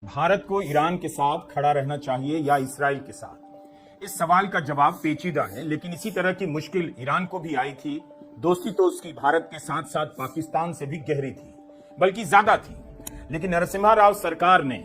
भारत को ईरान के साथ खड़ा रहना चाहिए या इस्राइल के साथ? इस सवाल का जवाब पेचीदा है, लेकिन इसी तरह की मुश्किल ईरान को भी आई थी। दोस्ती तो उसकी भारत के साथ साथ पाकिस्तान से भी गहरी थी, बल्कि ज्यादा थी। लेकिन नरसिम्हा राव सरकार ने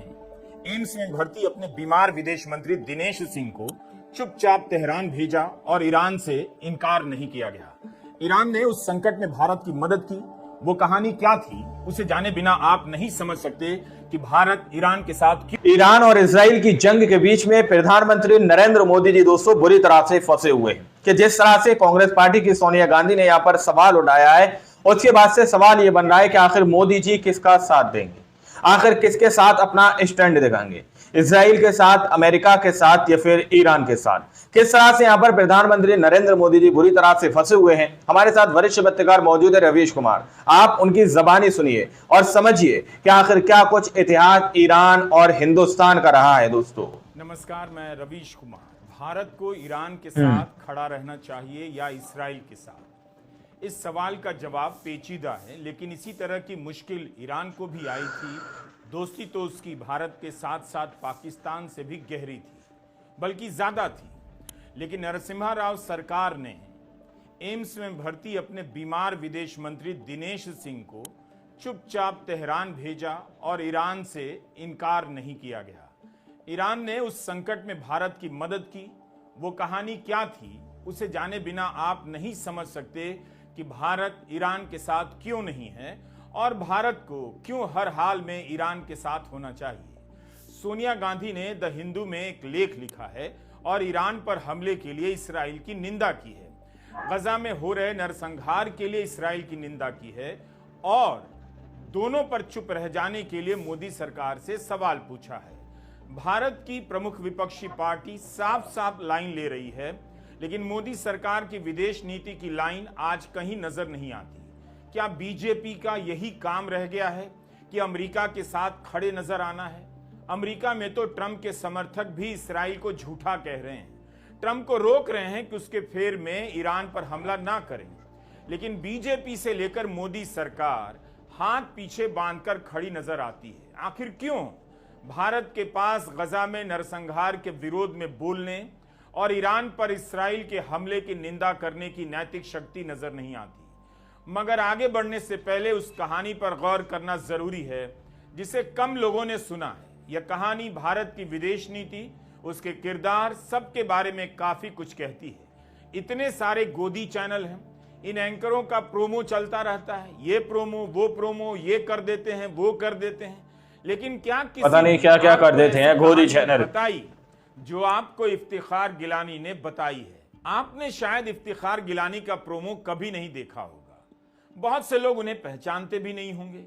एम्स में भर्ती अपने बीमार विदेश मंत्री दिनेश सिंह को चुपचाप तेहरान भेजा और ईरान से इनकार नहीं किया गया। ईरान ने उस संकट में भारत की मदद की। वो कहानी क्या थी, उसे जाने बिना आप नहीं समझ सकते कि भारत ईरान के साथ ईरान और इजराइल की जंग के बीच में प्रधानमंत्री नरेंद्र मोदी जी दोस्तों बुरी तरह से फंसे हुए हैं कि जिस तरह से कांग्रेस पार्टी की सोनिया गांधी ने यहां पर सवाल उठाया है, उसके बाद से सवाल यह बन रहा है कि आखिर मोदी जी किसका साथ देंगे, आखिर किसके साथ अपना स्टैंड दिखाएंगे, इजराइल के साथ, अमेरिका के साथ या फिर ईरान के साथ। किस तरह से यहां पर प्रधानमंत्री नरेंद्र मोदी जी बुरी तरह से फंसे हुए हैं। हमारे साथ वरिष्ठ पत्रकार मौजूद है रवीश कुमार। आप उनकी जबानी सुनिए और समझिए कि आखिर क्या कुछ इतिहास ईरान और हिंदुस्तान का रहा है। दोस्तों नमस्कार, मैं रवीश कुमार। भारत को ईरान के साथ खड़ा रहना चाहिए या इस्राइल के साथ? इस सवाल का जवाब पेचीदा है, लेकिन इसी तरह की मुश्किल ईरान को भी आई थी। दोस्ती तो उसकी भारत के साथ साथ पाकिस्तान से भी गहरी थी, बल्कि ज्यादा थी। लेकिन नरसिम्हा राव सरकार ने एम्स में भर्ती अपने बीमार विदेश मंत्री दिनेश सिंह को चुपचाप तेहरान भेजा और ईरान से इनकार नहीं किया गया। ईरान ने उस संकट में भारत की मदद की। वो कहानी क्या थी, उसे जाने बिना आप नहीं समझ सकते कि भारत ईरान के साथ क्यों नहीं है और भारत को क्यों हर हाल में ईरान के साथ होना चाहिए। सोनिया गांधी ने द हिंदू में एक लेख लिखा है और ईरान पर हमले के लिए इस्राइल की निंदा की है। गजा में हो रहे नरसंहार के लिए इस्राइल की निंदा की है और दोनों पर चुप रह जाने के लिए मोदी सरकार से सवाल पूछा है। भारत की प्रमुख विपक्षी पार्टी साफ साफ लाइन ले रही है, लेकिन मोदी सरकार की विदेश नीति की लाइन आज कहीं नजर नहीं आती। क्या बीजेपी का यही काम रह गया है कि अमेरिका के साथ खड़े नजर आना है? अमेरिका में तो ट्रंप के समर्थक भी इस्राइल को झूठा कह रहे हैं, ट्रंप को रोक रहे हैं कि उसके फेर में ईरान पर हमला ना करें। लेकिन बीजेपी से लेकर मोदी सरकार हाथ पीछे बांधकर खड़ी नजर आती है। आखिर क्यों? भारत के पास गजा में नरसंहार के विरोध में बोलने और ईरान पर इस्राइल के हमले की निंदा करने की नैतिक शक्ति नजर नहीं आती। मगर आगे बढ़ने से पहले उस कहानी पर गौर करना जरूरी है जिसे कम लोगों ने सुना है। यह कहानी भारत की विदेश नीति, उसके किरदार, सबके बारे में काफी कुछ कहती है। इतने सारे गोदी चैनल हैं, इन एंकरों का प्रोमो चलता रहता है, ये प्रोमो वो प्रोमो, ये कर देते हैं वो कर देते हैं, लेकिन क्या किसी पता नहीं क्या क्या कर देते हैं गोदी चैनल बताई जो आपको इफ्तिखार गिलानी ने बताई है? आपने शायद इफ्तिखार गिलानी का प्रोमो कभी नहीं देखा होगा, बहुत से लोग उन्हें पहचानते भी नहीं होंगे।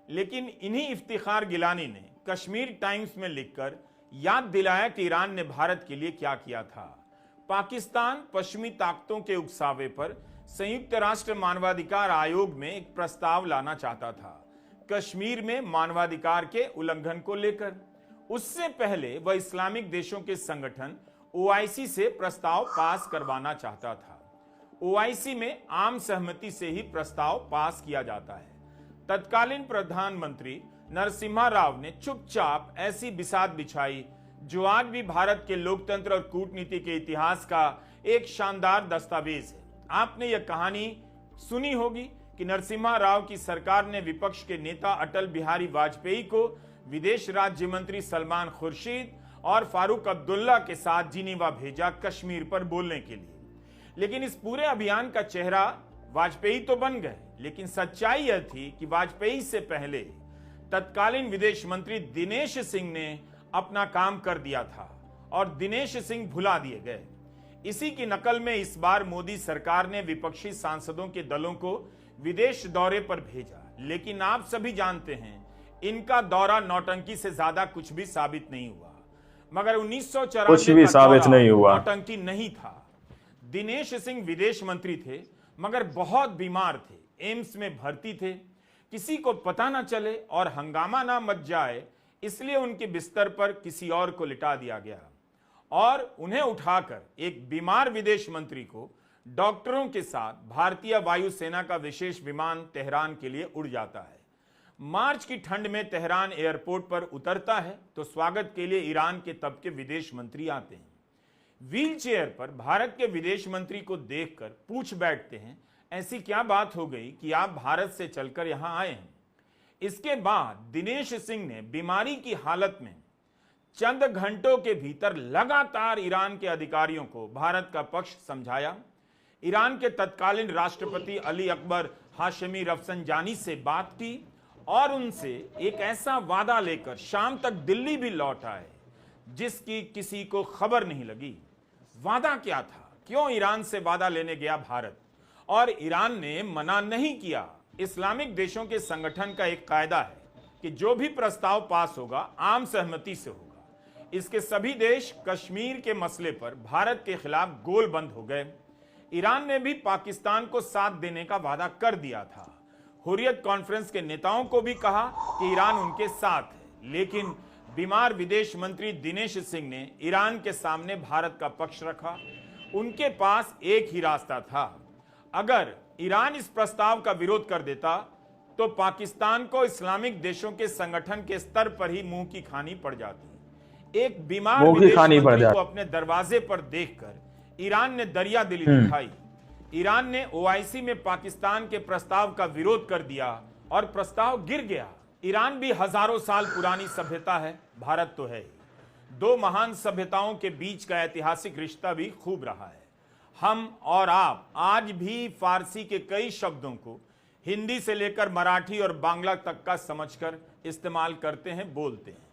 लेकिन इन्हीं इफ्तिखार गिलानी ने कश्मीर टाइम्स में लिखकर याद दिलाया कि ईरान ने भारत के लिए क्या किया था। पाकिस्तान पश्चिमी ताकतों के उकसावे पर संयुक्त राष्ट्र मानवाधिकार आयोग में एक प्रस्ताव लाना चाहता था कश्मीर में मानवाधिकार के उल्लंघन को लेकर। उससे पहले वह इस्लामिक देशों के संगठन ओआईसी से प्रस्ताव पास करवाना चाहता था। ओआईसी में आम सहमति से ही प्रस्ताव पास किया जाता है। तत्कालीन प्रधानमंत्री नरसिम्हा राव ने चुपचाप ऐसी बिसात बिछाई जो आज भी भारत के लोकतंत्र और कूटनीति के इतिहास का एक शानदार दस्तावेज है। आपने यह कहानी सुनी होगी कि नरसिम्हा राव की सरकार ने विपक्ष के नेता अटल बिहारी वाजपेयी को विदेश राज्य मंत्री सलमान खुर्शीद और फारूक अब्दुल्ला के साथ जिनीवा भेजा कश्मीर पर बोलने के लिए। लेकिन इस पूरे अभियान का चेहरा वाजपेयी तो बन गए, लेकिन सच्चाई यह थी कि वाजपेयी से पहले तत्कालीन विदेश मंत्री दिनेश सिंह ने अपना काम कर दिया था और दिनेश सिंह भुला दिए गए। इसी की नकल में इस बार मोदी सरकार ने विपक्षी सांसदों के दलों को विदेश दौरे पर भेजा। लेकिन आप सभी जानते हैं इनका दौरा नौटंकी से ज्यादा कुछ भी साबित नहीं हुआ। मगर 1994 कुछ भी साबित नहीं हुआ, नौटंकी नहीं था। दिनेश सिंह विदेश मंत्री थे, मगर बहुत बीमार थे, एम्स में भर्ती थे। किसी को पता ना चले और हंगामा ना मच जाए, इसलिए उनके बिस्तर पर किसी और को लिटा दिया गया और उन्हें उठाकर एक बीमार विदेश मंत्री को डॉक्टरों के साथ भारतीय वायुसेना का विशेष विमान तेहरान के लिए उड़ जाता है। मार्च की ठंड में तेहरान एयरपोर्ट पर उतरता है तो स्वागत के लिए ईरान के तब के विदेश मंत्री आते हैं। व्हील चेयर पर भारत के विदेश मंत्री को देखकर पूछ बैठते हैं, ऐसी क्या बात हो गई कि आप भारत से चलकर यहां आए हैं। इसके बाद दिनेश सिंह ने बीमारी की हालत में चंद घंटों के भीतर लगातार ईरान के अधिकारियों को भारत का पक्ष समझाया। ईरान के तत्कालीन राष्ट्रपति अली अकबर हाशमी रफसंजानी से बात की और उनसे एक ऐसा वादा लेकर शाम तक दिल्ली भी लौट आए जिसकी किसी को खबर नहीं लगी। वादा क्या था, क्यों ईरान से वादा लेने गया भारत, और ईरान ने मना नहीं किया। इस्लामिक देशों के संगठन का एक कायदा है कि जो भी प्रस्ताव पास होगा आम सहमति से होगा। इसके सभी देश कश्मीर के मसले पर भारत के खिलाफ गोल बंद हो गए। ईरान ने भी पाकिस्तान को साथ देने का वादा कर दिया था। हुर्रियत कॉन्फ्रेंस के नेताओं को भी कहा कि ईरान उनके साथ है, लेकिन बीमार विदेश मंत्री दिनेश सिंह ने ईरान के सामने भारत का पक्ष रखा। उनके पास एक ही रास्ता था, अगर ईरान इस प्रस्ताव का विरोध कर देता तो पाकिस्तान को इस्लामिक देशों के संगठन के स्तर पर ही मुंह की खानी पड़ जाती। एक बीमार विदेश मंत्री को अपने दरवाजे पर देखकर ईरान ने दरिया दिली दिखाई। ईरान ने ओआईसी में पाकिस्तान के प्रस्ताव का विरोध कर दिया और प्रस्ताव गिर गया। ईरान भी हजारों साल पुरानी सभ्यता है, भारत तो है ही। दो महान सभ्यताओं के बीच का ऐतिहासिक रिश्ता भी खूब रहा है। हम और आप आज भी फारसी के कई शब्दों को हिंदी से लेकर मराठी और बांग्ला तक का समझकर इस्तेमाल करते हैं, बोलते हैं।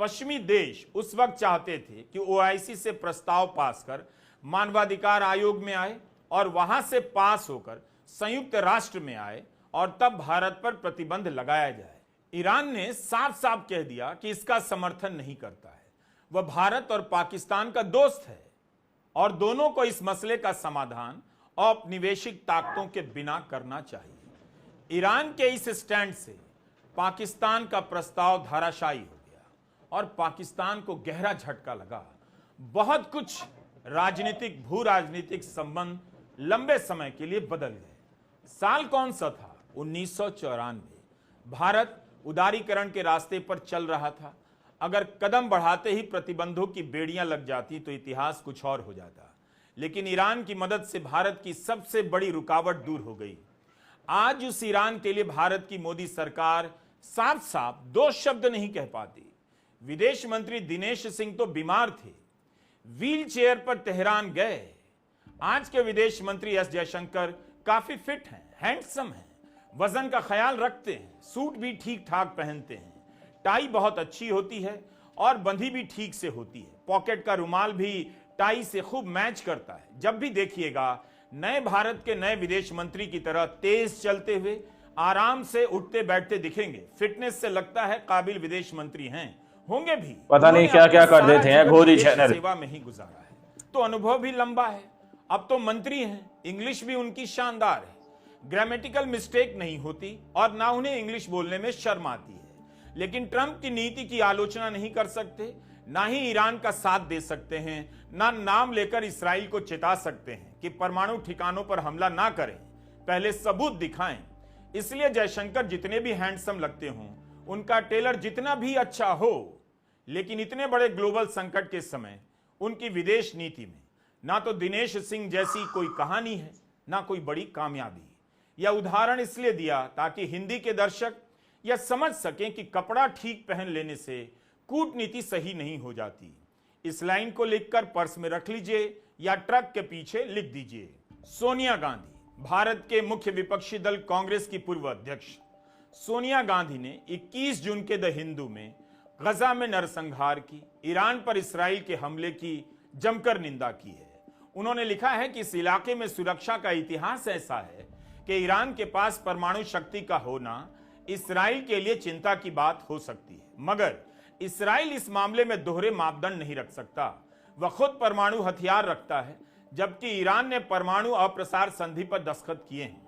पश्चिमी देश उस वक्त चाहते थे कि ओआईसी से प्रस्ताव पास कर मानवाधिकार आयोग में आए और वहां से पास होकर संयुक्त राष्ट्र में आए और तब भारत पर प्रतिबंध लगाया जाए। ईरान ने साफ साफ कह दिया कि इसका समर्थन नहीं करता है। वह भारत और पाकिस्तान का दोस्त है और दोनों को इस मसले का समाधान औपनिवेशिक ताकतों के बिना करना चाहिए। ईरान के इस स्टैंड से पाकिस्तान का प्रस्ताव धाराशायी हो गया और पाकिस्तान को गहरा झटका लगा। बहुत कुछ राजनीतिक भू राजनीतिक संबंध लंबे समय के लिए बदल गए। साल कौन सा था? 1994। भारत उदारीकरण के रास्ते पर चल रहा था। अगर कदम बढ़ाते ही प्रतिबंधों की बेड़ियां लग जाती तो इतिहास कुछ और हो जाता, लेकिन ईरान की मदद से भारत की सबसे बड़ी रुकावट दूर हो गई। आज उस ईरान के लिए भारत की मोदी सरकार साफ साफ दो शब्द नहीं कह पाती। विदेश मंत्री दिनेश सिंह तो बीमार थे, व्हील चेयर पर तेहरान गए। आज के विदेश मंत्री एस जयशंकर काफी फिट हैं, हैंडसम हैं, वजन का ख्याल रखते हैं, सूट भी ठीक ठाक पहनते हैं, टाई बहुत अच्छी होती है और बंधी भी ठीक से होती है। पॉकेट का रुमाल भी टाई से खूब मैच करता है। जब भी देखिएगा नए भारत के नए विदेश मंत्री की तरह तेज चलते हुए आराम से उठते बैठते दिखेंगे। फिटनेस से लगता है काबिल विदेश मंत्री हैं, होंगे भी। पता नहीं क्या क्या कर देते हैं घोरी चैनल। सेवा में ही गुजारा है तो अनुभव भी लंबा है। अब तो मंत्री हैं, इंग्लिश भी उनकी शानदार है, ग्रामेटिकल मिस्टेक नहीं होती और ना उन्हें इंग्लिश बोलने में शर्म आती है। लेकिन ट्रंप की नीति की आलोचना नहीं कर सकते, ना ही ईरान का साथ दे सकते हैं, ना नाम लेकर इसराइल को चेता सकते हैं कि परमाणु ठिकानों पर हमला ना करें, पहले सबूत दिखाएं। इसलिए जयशंकर जितने भी हैंडसम लगते हों, उनका टेलर जितना भी अच्छा हो, लेकिन इतने बड़े ग्लोबल संकट के समय उनकी विदेश नीति में ना तो दिनेश सिंह जैसी कोई कहानी है, ना कोई बड़ी कामयाबी। यह उदाहरण इसलिए दिया ताकि हिंदी के दर्शक यह समझ सकें कि कपड़ा ठीक पहन लेने से कूटनीति सही नहीं हो जाती। इस लाइन को लिखकर पर्स में रख लीजिए या ट्रक के पीछे लिख दीजिए। सोनिया गांधी, भारत के मुख्य विपक्षी दल कांग्रेस की पूर्व अध्यक्ष सोनिया गांधी ने 21 जून के द हिंदू में गजा में नरसंहार की, ईरान पर इसराइल के हमले की जमकर निंदा की है। उन्होंने लिखा है कि इस इलाके में सुरक्षा का इतिहास ऐसा है कि ईरान के पास परमाणु शक्ति का होना इसराइल के लिए चिंता की बात हो सकती है, मगर इसराइल इस मामले में दोहरे मापदंड नहीं रख सकता। वह खुद परमाणु हथियार रखता है, जबकि ईरान ने परमाणु अप्रसार संधि पर दस्तखत किए हैं।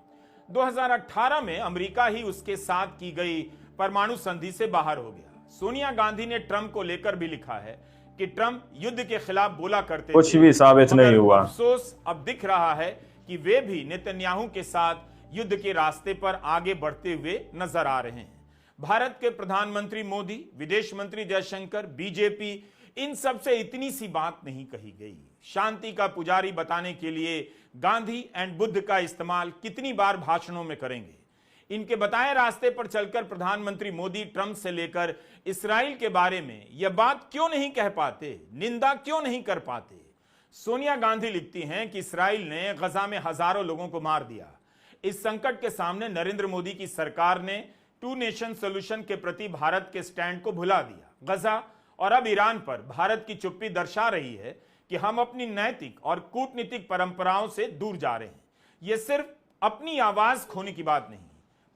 2018 में अमेरिका ही उसके साथ की गई परमाणु संधि से बाहर हो गया। सोनिया गांधी ने ट्रंप को लेकर भी लिखा है कि ट्रंप युद्ध के खिलाफ बोला करते थे, कुछ भी साबित नहीं हुआ। अफसोस अब दिख रहा है कि वे भी नेतन्याहू के साथ युद्ध के रास्ते पर आगे बढ़ते हुए नजर आ रहे हैं। भारत के प्रधानमंत्री मोदी, विदेश मंत्री जयशंकर, बीजेपी, इन सब से इतनी सी बात नहीं कही गई। शांति का पुजारी बताने के लिए गांधी एंड बुद्ध का इस्तेमाल कितनी बार भाषणों में करेंगे? इनके बताए रास्ते पर चलकर प्रधानमंत्री मोदी ट्रंप से लेकर इस्राइल के बारे में यह बात क्यों नहीं कह पाते, निंदा क्यों नहीं कर पाते? सोनिया गांधी लिखती हैं कि इस्राइल ने गजा में हजारों लोगों को मार दिया। इस संकट के सामने नरेंद्र मोदी की सरकार ने टू नेशन सोल्यूशन के प्रति भारत के स्टैंड को भुला दिया। गजा और अब ईरान पर भारत की चुप्पी दर्शा रही है कि हम अपनी नैतिक और कूटनीतिक परंपराओं से दूर जा रहे हैं। यह सिर्फ अपनी आवाज खोने की बात नहीं,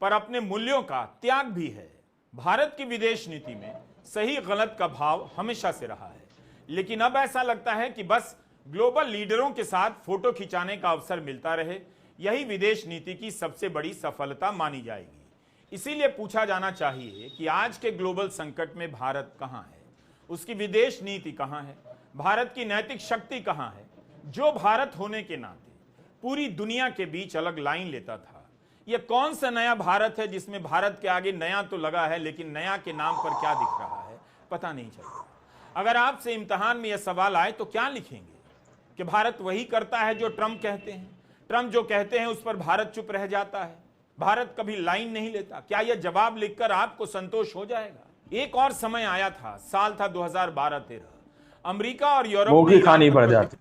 पर अपने मूल्यों का त्याग भी है। भारत की विदेश नीति में सही गलत का भाव हमेशा से रहा है, लेकिन अब ऐसा लगता है कि बस ग्लोबल लीडरों के साथ फोटो खिंचाने का अवसर मिलता रहे, यही विदेश नीति की सबसे बड़ी सफलता मानी जाएगी। इसीलिए पूछा जाना चाहिए कि आज के ग्लोबल संकट में भारत कहां है, उसकी विदेश नीति कहां है, भारत की नैतिक शक्ति कहां है, जो भारत होने के नाते पूरी दुनिया के बीच अलग लाइन लेता था। यह कौन सा नया भारत है जिसमें भारत के आगे नया तो लगा है, लेकिन नया के नाम पर क्या दिख रहा है पता नहीं चलता। अगर आपसे इम्तिहान में यह सवाल आए तो क्या लिखेंगे? कि भारत वही करता है जो ट्रंप कहते हैं, ट्रंप जो कहते हैं उस पर भारत चुप रह जाता है, भारत कभी लाइन नहीं लेता। क्या यह जवाब लिखकर आपको संतोष हो जाएगा? एक और समय आया था, साल था 2012-13, अमेरिका और यूरोप की खानी पड़ जाती।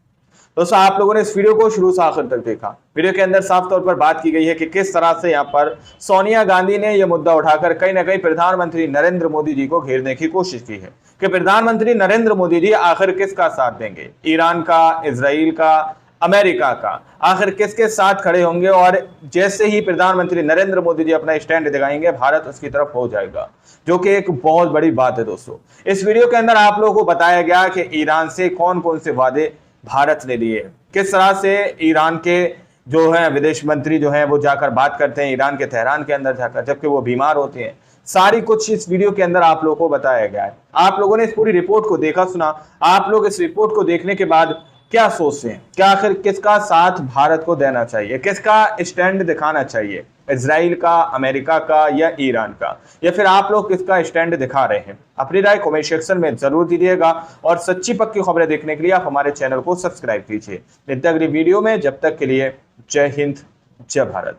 दोस्तों, आप लोगों ने इस वीडियो को शुरू से आखिर तक देखा। वीडियो के अंदर साफ तौर पर बात की गई है कि किस तरह से यहाँ पर सोनिया गांधी ने यह मुद्दा उठाकर कहीं ना कहीं प्रधानमंत्री नरेंद्र मोदी जी को घेरने की कोशिश की है कि प्रधानमंत्री नरेंद्र मोदी जी आखिर किसका साथ देंगे, ईरान का, इजराइल का, अमेरिका का, आखिर किसके साथ खड़े होंगे। और जैसे ही प्रधानमंत्री नरेंद्र मोदी जी अपना स्टैंड दिखाएंगे, भारत उसकी तरफ हो जाएगा, जो कि एक बहुत बड़ी बात है। दोस्तों, इस वीडियो के अंदर आप लोगों को बताया गया कि ईरान से कौन कौन से वादे भारत ने लिए, किस तरह से ईरान के जो है विदेश मंत्री जो है वो जाकर बात करते हैं ईरान के तेहरान के अंदर जाकर, जबकि वो बीमार होते हैं। सारी कुछ इस वीडियो के अंदर आप लोगों को बताया गया है। आप लोगों ने इस पूरी रिपोर्ट को देखा, सुना। आप लोग इस रिपोर्ट को देखने के बाद क्या सोचते हैं? क्या आखिर किसका साथ भारत को देना चाहिए, किसका स्टैंड दिखाना चाहिए, इजराइल का, अमेरिका का या ईरान का, या फिर आप लोग किसका स्टैंड दिखा रहे हैं? अपनी राय कमेंट सेक्शन में जरूर दीजिएगा और सच्ची पक्की खबरें देखने के लिए आप हमारे चैनल को सब्सक्राइब कीजिए। मिलते हैं अगली वीडियो में, जब तक के लिए जय हिंद, जय भारत।